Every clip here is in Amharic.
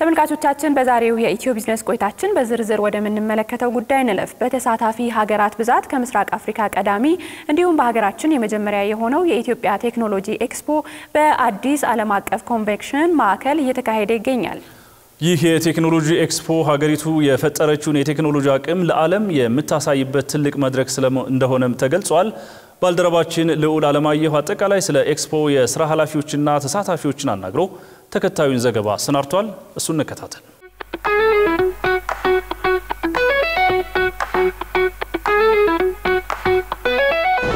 ተመልካቾቻችን በዛሬው የኢትዮ ቢዝነስ ቆይታችን በዝርዝር ወደ ምንመለከተው ጉዳይ እንለፍ። በተሳታፊ ሀገራት ብዛት ከምስራቅ አፍሪካ ቀዳሚ እንዲሁም በሀገራችን የመጀመሪያ የሆነው የኢትዮጵያ ቴክኖሎጂ ኤክስፖ በአዲስ ዓለም አቀፍ ኮንቬንሽን ማዕከል እየተካሄደ ይገኛል። ይህ የቴክኖሎጂ ኤክስፖ ሀገሪቱ የፈጠረችውን የቴክኖሎጂ አቅም ለዓለም የምታሳይበት ትልቅ መድረክ እንደሆነም ተገልጿል። ባልደረባችን ልዑል አለማየሁ አጠቃላይ ስለ ኤክስፖ የሥራ ኃላፊዎችና ተሳታፊዎችን አናግሮ ተከታዩን ዘገባ አሰናድቷል። እሱን እንከታተል።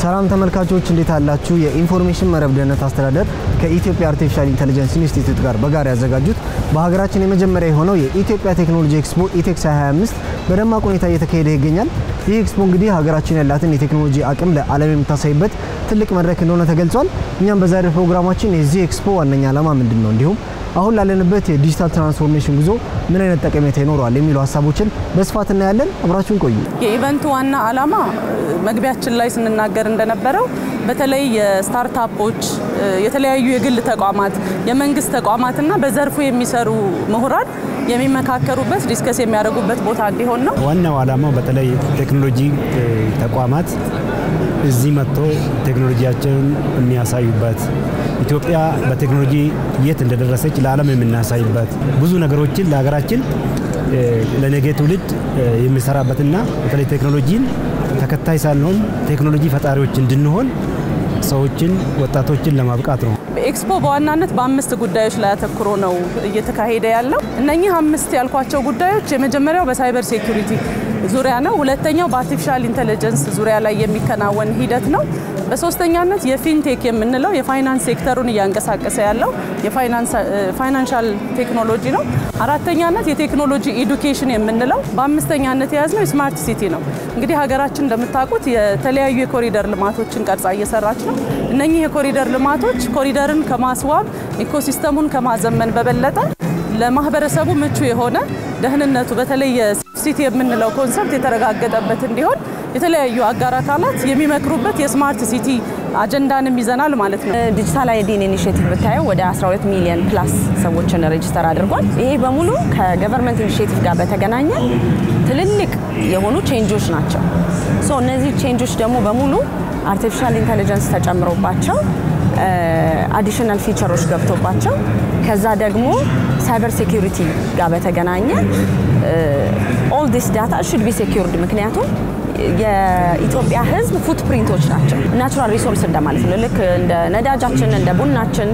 ሰላም ተመልካቾች እንዴት አላችሁ? የኢንፎርሜሽን መረብ ደህንነት አስተዳደር ከኢትዮጵያ አርቲፊሻል ኢንተለጀንስ ኢንስቲትዩት ጋር በጋራ ያዘጋጁት በሀገራችን የመጀመሪያ የሆነው የኢትዮጵያ ቴክኖሎጂ ኤክስፖ ኢቴክስ 2025 በደማቅ ሁኔታ እየተካሄደ ይገኛል። ይህ ኤክስፖ እንግዲህ ሀገራችን ያላትን የቴክኖሎጂ አቅም ለዓለም የምታሳይበት ትልቅ መድረክ እንደሆነ ተገልጿል። እኛም በዛሬው ፕሮግራማችን የዚህ ኤክስፖ ዋነኛ ዓላማ ምንድነው እንዲሁም አሁን ላለንበት የዲጂታል ትራንስፎርሜሽን ጉዞ ምን አይነት ጠቀሜታ ይኖራል የሚሉ ሐሳቦችን በስፋት እናያለን። አብራችሁን ቆዩ። የኢቨንቱ ዋና ዓላማ መግቢያችን ላይ ስንናገር እንደነበረው በተለይ የስታርታፖች የተለያዩ የግል ተቋማት የመንግስት ተቋማትና በዘርፉ የሚሰሩ ምሁራን የሚመካከሩበት ዲስከስ የሚያደርጉበት ቦታ እንዲሆን ነው። ዋናው ዓላማው በተለይ ቴክኖሎጂ ተቋማት እዚህ መጥቶ ቴክኖሎጂያቸውን የሚያሳዩበት ኢትዮጵያ በቴክኖሎጂ የት እንደደረሰች ለዓለም የምናሳይበት ብዙ ነገሮችን ለሀገራችን ለነገ ትውልድ የሚሰራበትና በተለይ ቴክኖሎጂን ተከታይ ሳንሆን ቴክኖሎጂ ፈጣሪዎች እንድንሆን ሰዎችን ወጣቶችን ለማብቃት ነው። ኤክስፖ በዋናነት በአምስት ጉዳዮች ላይ አተኩሮ ነው እየተካሄደ ያለው። እነኚህ አምስት ያልኳቸው ጉዳዮች የመጀመሪያው በሳይበር ሴኩሪቲ ዙሪያ ነው። ሁለተኛው በአርቲፊሻል ኢንተለጀንስ ዙሪያ ላይ የሚከናወን ሂደት ነው። በሶስተኛነት የፊንቴክ የምንለው የፋይናንስ ሴክተሩን እያንቀሳቀሰ ያለው የፋይናንሻል ቴክኖሎጂ ነው። አራተኛነት የቴክኖሎጂ ኤዱኬሽን የምንለው፣ በአምስተኛነት የያዝነው ስማርት ሲቲ ነው። እንግዲህ ሀገራችን እንደምታውቁት የተለያዩ የኮሪደር ልማቶችን ቀርጻ እየሰራች ነው። እነኚህ የኮሪደር ልማቶች ኮሪደርን ከማስዋብ ኢኮሲስተሙን ከማዘመን በበለጠ ለማህበረሰቡ ምቹ የሆነ ደህንነቱ በተለይ ሲቲ የምንለው ኮንሰፕት የተረጋገጠበት እንዲሆን የተለያዩ አጋር አካላት የሚመክሩበት የስማርት ሲቲ አጀንዳንም ይዘናል ማለት ነው። ዲጂታል አይዲን ኢኒሺየቲቭ ብታየው ወደ 12 ሚሊዮን ፕላስ ሰዎችን ሬጂስተር አድርጓል። ይሄ በሙሉ ከገቨርንመንት ኢኒሺየቲቭ ጋር በተገናኘ ትልልቅ የሆኑ ቼንጆች ናቸው። እነዚህ ቼንጆች ደግሞ በሙሉ አርቲፊሻል ኢንተለጀንስ ተጨምሮባቸው አዲሽናል ፊቸሮች ገብቶባቸው ከዛ ደግሞ ሳይበር ሴኩሪቲ ጋር በተገናኘ all this data should be secured ምክንያቱም የኢትዮጵያ ሕዝብ ፉትፕሪንቶች ናቸው። ናቹራል ሪሶርስ እንደማለት ነው። ልክ እንደ ነዳጃችን እንደ ቡናችን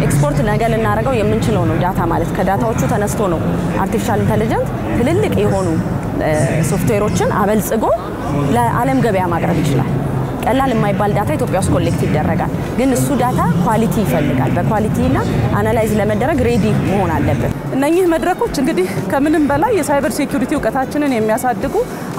ኤክስፖርት ነገ ልናደርገው የምንችለው ነው ዳታ ማለት። ከዳታዎቹ ተነስቶ ነው አርቲፊሻል ኢንተለጀንስ ትልልቅ የሆኑ ሶፍትዌሮችን አበልጽጎ ለዓለም ገበያ ማቅረብ ይችላል። ቀላል የማይባል ዳታ ኢትዮጵያ ውስጥ ኮሌክት ይደረጋል። ግን እሱ ዳታ ኳሊቲ ይፈልጋል። በኳሊቲና አናላይዝ ለመደረግ ሬዲ መሆን አለበት። እነኚህ መድረኮች እንግዲህ ከምንም በላይ የሳይበር ሴኩሪቲ ዕውቀታችንን የሚያሳድጉ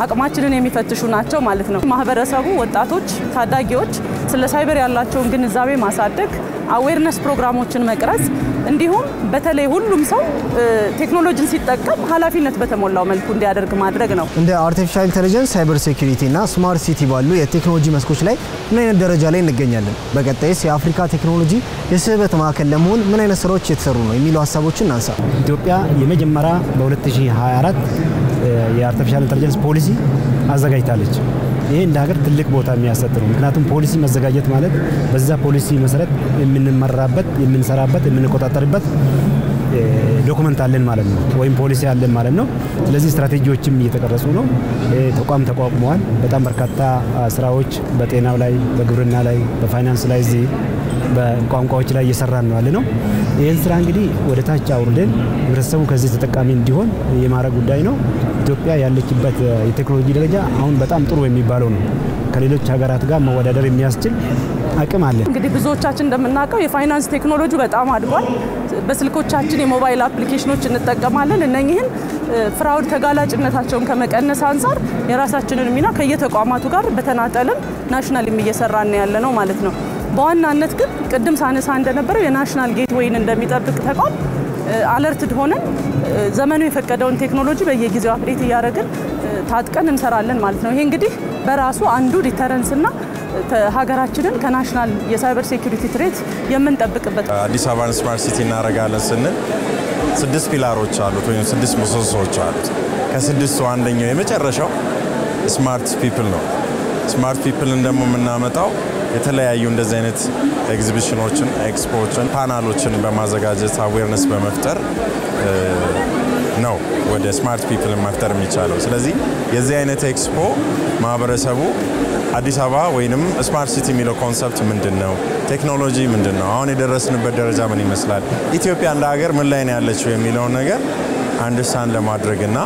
አቅማችንን የሚፈትሹ ናቸው ማለት ነው። ማህበረሰቡ፣ ወጣቶች፣ ታዳጊዎች ስለ ሳይበር ያላቸውን ግንዛቤ ማሳደግ፣ አዌርነስ ፕሮግራሞችን መቅረጽ እንዲሁም በተለይ ሁሉም ሰው ቴክኖሎጂን ሲጠቀም ኃላፊነት በተሞላው መልኩ እንዲያደርግ ማድረግ ነው። እንደ አርቲፊሻል ኢንተለጀንስ፣ ሳይበር ሴኩሪቲ እና ስማርት ሲቲ ባሉ የቴክኖሎጂ መስኮች ላይ ምን አይነት ደረጃ ላይ እንገኛለን? በቀጣይስ የአፍሪካ ቴክኖሎጂ የስህበት ማዕከል ለመሆን ምን አይነት ስራዎች እየተሰሩ ነው የሚሉ ሐሳቦችን እናንሳ። ኢትዮጵያ የመጀመሪያ በ2024 የአርቲፊሻል ኢንተለጀንስ ፖሊሲ አዘጋጅታለች። ይሄ እንደ ሀገር ትልቅ ቦታ የሚያሰጥ ነው። ምክንያቱም ፖሊሲ መዘጋጀት ማለት በዛ ፖሊሲ መሰረት የምንመራበት፣ የምንሰራበት፣ የምንቆጣጠርበት ዶክመንት አለን ማለት ነው፣ ወይም ፖሊሲ አለን ማለት ነው። ስለዚህ ስትራቴጂዎችም እየተቀረጹ ነው። ተቋም ተቋቁመዋል። በጣም በርካታ ስራዎች በጤናው ላይ፣ በግብርና ላይ፣ በፋይናንስ ላይ፣ በቋንቋዎች ላይ እየሰራን ነው ያለነው። ይህን ስራ እንግዲህ ወደ ታች አውርደን ህብረተሰቡ ከዚህ ተጠቃሚ እንዲሆን የማድረግ ጉዳይ ነው። ኢትዮጵያ ያለችበት የቴክኖሎጂ ደረጃ አሁን በጣም ጥሩ የሚባለው ነው። ከሌሎች ሀገራት ጋር መወዳደር የሚያስችል አቅም አለ። እንግዲህ ብዙዎቻችን እንደምናውቀው የፋይናንስ ቴክኖሎጂ በጣም አድጓል። በስልኮቻችን የሞባይል አፕሊኬሽኖች እንጠቀማለን። እነኚህን ፍራውድ ተጋላጭነታቸውን ከመቀነስ አንፃር የራሳችንን ሚና ከየተቋማቱ ጋር በተናጠልን ናሽናልም እየሰራን ያለ ነው ማለት ነው። በዋናነት ግን ቅድም ሳነሳ እንደነበረው የናሽናል ጌትዌይን እንደሚጠብቅ ተቋም አለርትድ ሆነን ዘመኑ የፈቀደውን ቴክኖሎጂ በየጊዜው አፕዴት እያደረግን ታጥቀን እንሰራለን ማለት ነው። ይሄ እንግዲህ በራሱ አንዱ ዲተረንስና ሀገራችንን ከናሽናል የሳይበር ሴኩሪቲ ትሬት የምንጠብቅበት አዲስ አበባን ስማርት ሲቲ እናረጋለን ስንል 6 ፒላሮች አሉት ወይም 6 ምሰሶዎች አሉት። ከ6ቱ አንደኛው የመጨረሻው ስማርት ፒፕል ነው። ስማርት ፒፕልን ደግሞ የምናመጣው የተለያዩ እንደዚህ አይነት ኤግዚቢሽኖችን፣ ኤክስፖዎችን፣ ፓናሎችን በማዘጋጀት አዌርነስ በመፍጠር ነው ወደ ስማርት ፒፕል መፍጠር የሚቻለው። ስለዚህ የዚህ አይነት ኤክስፖ ማህበረሰቡ አዲስ አበባ ወይንም ስማርት ሲቲ የሚለው ኮንሰፕት ምንድነው? ቴክኖሎጂ ምንድነው? አሁን የደረስንበት ደረጃ ምን ይመስላል? ኢትዮጵያ እንደ ሀገር ምን ላይ ነው ያለችው የሚለውን ነገር አንደርስታንድ ለማድረግና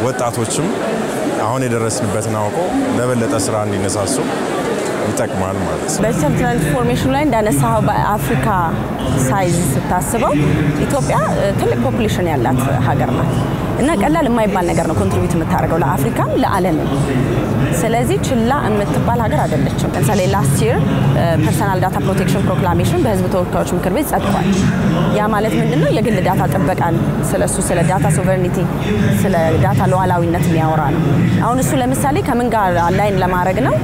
ወጣቶችም አሁን የደረስንበትን አውቀው ለበለጠ ስራ እንዲነሳሱ ይጠቅማል ማለት ነው። በዲጂታል ትራንስፎርሜሽን ላይ እንዳነሳው በአፍሪካ ሳይዝ ስታስበው ኢትዮጵያ ትልቅ ፖፑሌሽን ያላት ሀገር ናት እና ቀላል የማይባል ነገር ነው ኮንትሪቢዩት የምታደርገው ለአፍሪካም ለዓለምም። ስለዚህ ችላ የምትባል ሀገር አይደለችም። ለምሳሌ ላስት ይር ፐርሰናል ዳታ ፕሮቴክሽን ፕሮክላሜሽን በህዝብ ተወካዮች ምክር ቤት ጸድቋል። ያ ማለት ምንድነው? የግል ዳታ ጥበቃን ስለሱ ስለ ዳታ ሶቨርኒቲ ስለ ዳታ ሉዓላዊነት የሚያወራ ነው። አሁን እሱ ለምሳሌ ከምን ጋር አላይን ለማድረግ ነው?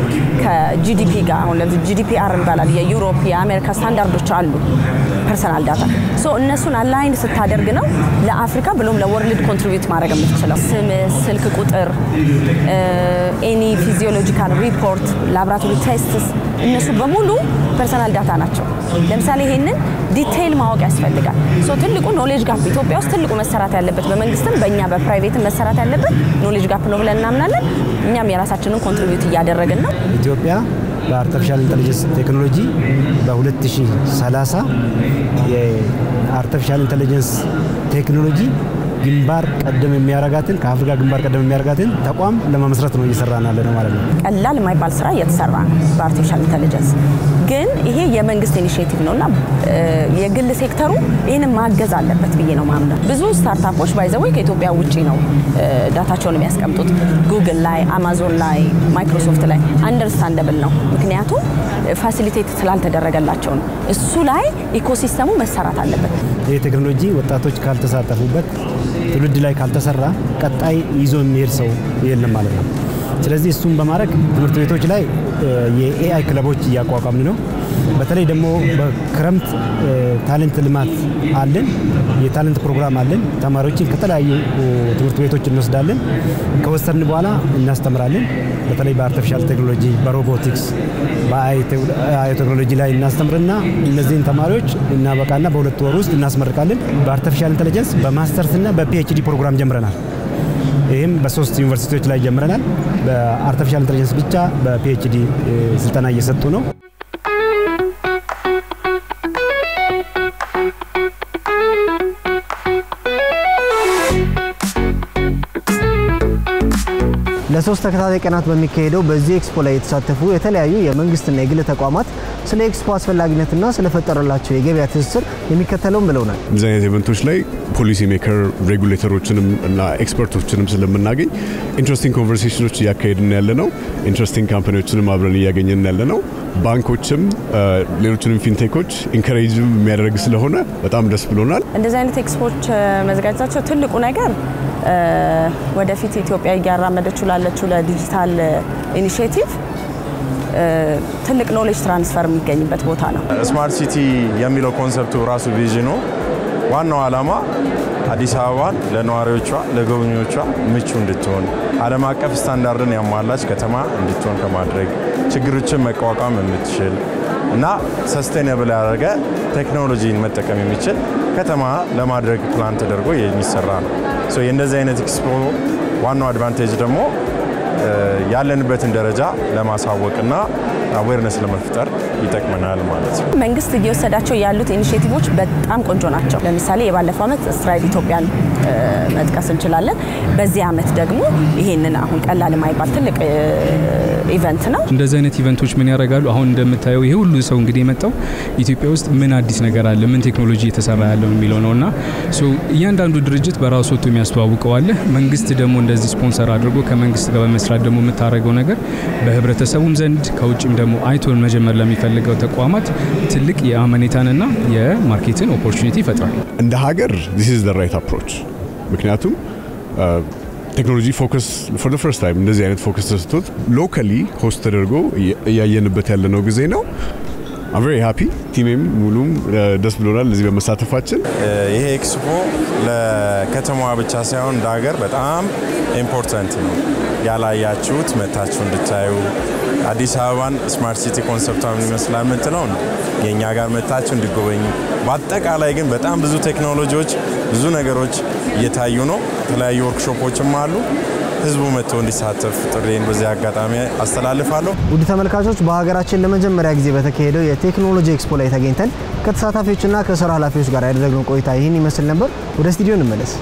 ከጂዲፒ ጋር። አሁን ለዚህ ጂዲፒአር ይባላል የዩሮፕ የአሜሪካ ስታንዳርዶች አሉ ፐርሰናል ዳታ እነሱን አላይን ስታደርግ ነው ለአፍሪካ ብሎም ለወርልድ ኮንትሪቢዩት ማድረግ የምትችለው። ስም፣ ስልክ ቁጥር፣ ኤኒ ፊዚዮሎጂካል ሪፖርት፣ ላቦራቶሪ ቴስትስ እነሱ በሙሉ ፐርሰናል ዳታ ናቸው። ለምሳሌ ይሄንን ዲቴይል ማወቅ ያስፈልጋል። ትልቁ ኖሌጅ ጋፕ ኢትዮጵያ ውስጥ ትልቁ መሰራት ያለበት በመንግስትም በእኛ በፕራይቬትም መሰራት ያለበት ኖሌጅ ጋፕ ነው ብለን እናምናለን። እኛም የራሳችንን ኮንትሪቢዩት እያደረግን ነው። ኢትዮጵያ በአርቲፊሻል ኢንተለጀንስ ቴክኖሎጂ በ2030 የአርቲፊሻል ኢንተለጀንስ ቴክኖሎጂ ግንባር ቀደም የሚያረጋትን ከአፍሪካ ግንባር ቀደም የሚያረጋትን ተቋም ለመመስረት ነው እየሰራን ያለ ነው ማለት ነው። ቀላል የማይባል ስራ እየተሰራ ነው በአርቲፊሻል ኢንተለጀንስ። ግን ይሄ የመንግስት ኢኒሺዬቲቭ ነውና የግል ሴክተሩ ይሄንን ማገዝ አለበት ብዬ ነው ማምነው። ብዙ ስታርታፖች ባይዘው ከኢትዮጵያ ውጪ ነው ዳታቸውን የሚያስቀምጡት። ጉግል ላይ፣ አማዞን ላይ፣ ማይክሮሶፍት ላይ አንደርስታንደብል ነው። ምክንያቱም ፋሲሊቴት ስላልተደረገላቸው ነው። እሱ ላይ ኢኮሲስተሙ መሰራት አለበት። ይሄ ቴክኖሎጂ ወጣቶች ካልተሳተፉበት ትውልድ ላይ ካልተሰራ ቀጣይ ይዞ የሚሄድ ሰው የለም ማለት ነው። ስለዚህ እሱን በማድረግ ትምህርት ቤቶች ላይ የኤአይ ክለቦች እያቋቋምን ነው። በተለይ ደግሞ በክረምት ታለንት ልማት አለን፣ የታለንት ፕሮግራም አለን። ተማሪዎችን ከተለያዩ ትምህርት ቤቶች እንወስዳለን። ከወሰድን በኋላ እናስተምራለን። በተለይ በአርቲፊሻል ቴክኖሎጂ፣ በሮቦቲክስ፣ በአይ ቴክኖሎጂ ላይ እናስተምርና እነዚህን ተማሪዎች እናበቃና በሁለት ወር ውስጥ እናስመርቃለን። በአርቲፊሻል ኢንተለጀንስ በማስተርስና በፒኤችዲ ፕሮግራም ጀምረናል። ይህም በሶስት ዩኒቨርሲቲዎች ላይ ጀምረናል። በአርቲፊሻል ኢንተለጀንስ ብቻ በፒኤችዲ ስልጠና እየሰጡ ነው። ለሶስት ተከታታይ ቀናት በሚካሄደው በዚህ ኤክስፖ ላይ የተሳተፉ የተለያዩ የመንግስትና የግል ተቋማት ስለ ኤክስፖ አስፈላጊነትና ስለፈጠረላቸው የገበያ ትስስር የሚከተለውን ብለውናል። እዚህ አይነት ኢቨንቶች ላይ ፖሊሲ ሜከር ሬጉሌተሮችንም እና ኤክስፐርቶችንም ስለምናገኝ ኢንትረስቲንግ ኮንቨርሴሽኖች እያካሄድን ያለነው፣ ኢንትረስቲንግ ካምፓኒዎችንም አብረን እያገኘን ያለነው፣ ባንኮችም ሌሎችንም ፊንቴኮች ኢንከሬጅ የሚያደርግ ስለሆነ በጣም ደስ ብሎናል። እንደዚህ አይነት ኤክስፖች መዘጋጀታቸው ትልቁ ነገር ወደፊት ኢትዮጵያ እያራመደችው ላለችው ለዲጂታል ኢኒሺዬቲቭ ትልቅ ኖሌጅ ትራንስፈር የሚገኝበት ቦታ ነው። ስማርት ሲቲ የሚለው ኮንሰፕቱ ራሱ ቪዥኑ ዋናው ዓላማ አዲስ አበባን ለነዋሪዎቿ ለጎብኚዎቿ ምቹ እንድትሆን ዓለም አቀፍ ስታንዳርድን ያሟላች ከተማ እንድትሆን ከማድረግ ችግሮችን መቋቋም የምትችል እና ሰስቴኔብል ያደረገ ቴክኖሎጂን መጠቀም የሚችል ከተማ ለማድረግ ፕላን ተደርጎ የሚሰራ ነው። የእንደዚህ አይነት ኤክስፖ ዋናው አድቫንቴጅ ደግሞ ያለንበትን ደረጃ ለማሳወቅና አዌርነስ ለመፍጠር ይጠቅመናል ማለት ነው። መንግስት እየወሰዳቸው ያሉት ኢኒሺዬቲቮች በጣም ቆንጆ ናቸው። ለምሳሌ የባለፈው ዓመት ስትራይድ ኢትዮጵያን መጥቀስ እንችላለን። በዚህ ዓመት ደግሞ ይሄንን አሁን ቀላል የማይባል ትልቅ ኢቨንት ነው። እንደዚህ አይነት ኢቨንቶች ምን ያደርጋሉ? አሁን እንደምታየው ይሄ ሁሉ ሰው እንግዲህ የመጣው ኢትዮጵያ ውስጥ ምን አዲስ ነገር አለ፣ ምን ቴክኖሎጂ እየተሰራ ያለው የሚለው ነውና እያንዳንዱ ድርጅት በራሱ ወጥቶ የሚያስተዋውቀው አለ። መንግስት ደግሞ እንደዚህ ስፖንሰር አድርጎ ከመንግስት ጋር በመስራት ደግሞ የምታደርገው ነገር በህብረተሰቡም ዘንድ ከውጭም ደግሞ አይቶን መጀመር ለሚፈልገው ተቋማት ትልቅ የአመኔታንና የማርኬትን ኦፖርቹኒቲ ይፈጥራል። እንደ ሀገር this is the right approach። ምክንያቱም ቴክኖሎጂ ፎከስ for the first time እንደዚህ አይነት ፎከስ ተሰጥቶት ሎካሊ ሆስት ተደርጎ እያየንበት ያለነው ጊዜ ነው። I'm very happy ቲሜም ሙሉም ደስ ብሎናል እዚህ በመሳተፋችን ይሄ ኤክስፖ ለከተማዋ ብቻ ሳይሆን እንደ ሀገር በጣም ኢምፖርታንት ነው ያላያችሁት መታችሁ እንድታዩ አዲስ አበባን ስማርት ሲቲ ኮንሰፕቷን ይመስላል ምንትነው የኛ ጋር መታችሁ እንድጎበኙ በአጠቃላይ ግን በጣም ብዙ ቴክኖሎጂዎች ብዙ ነገሮች እየታዩ ነው የተለያዩ ወርክሾፖችም አሉ ህዝቡ መጥቶ እንዲሳተፍ ጥሪን በዚህ አጋጣሚ አስተላልፋለሁ ውድ ተመልካቾች በሀገራችን ለመጀመሪያ ጊዜ በተካሄደው የቴክኖሎጂ ኤክስፖ ላይ ተገኝተን ከተሳታፊዎችና ከስራ ኃላፊዎች ጋር ያደረግነው ቆይታ ይህን ይመስል ነበር ወደ ስቱዲዮ እንመለስ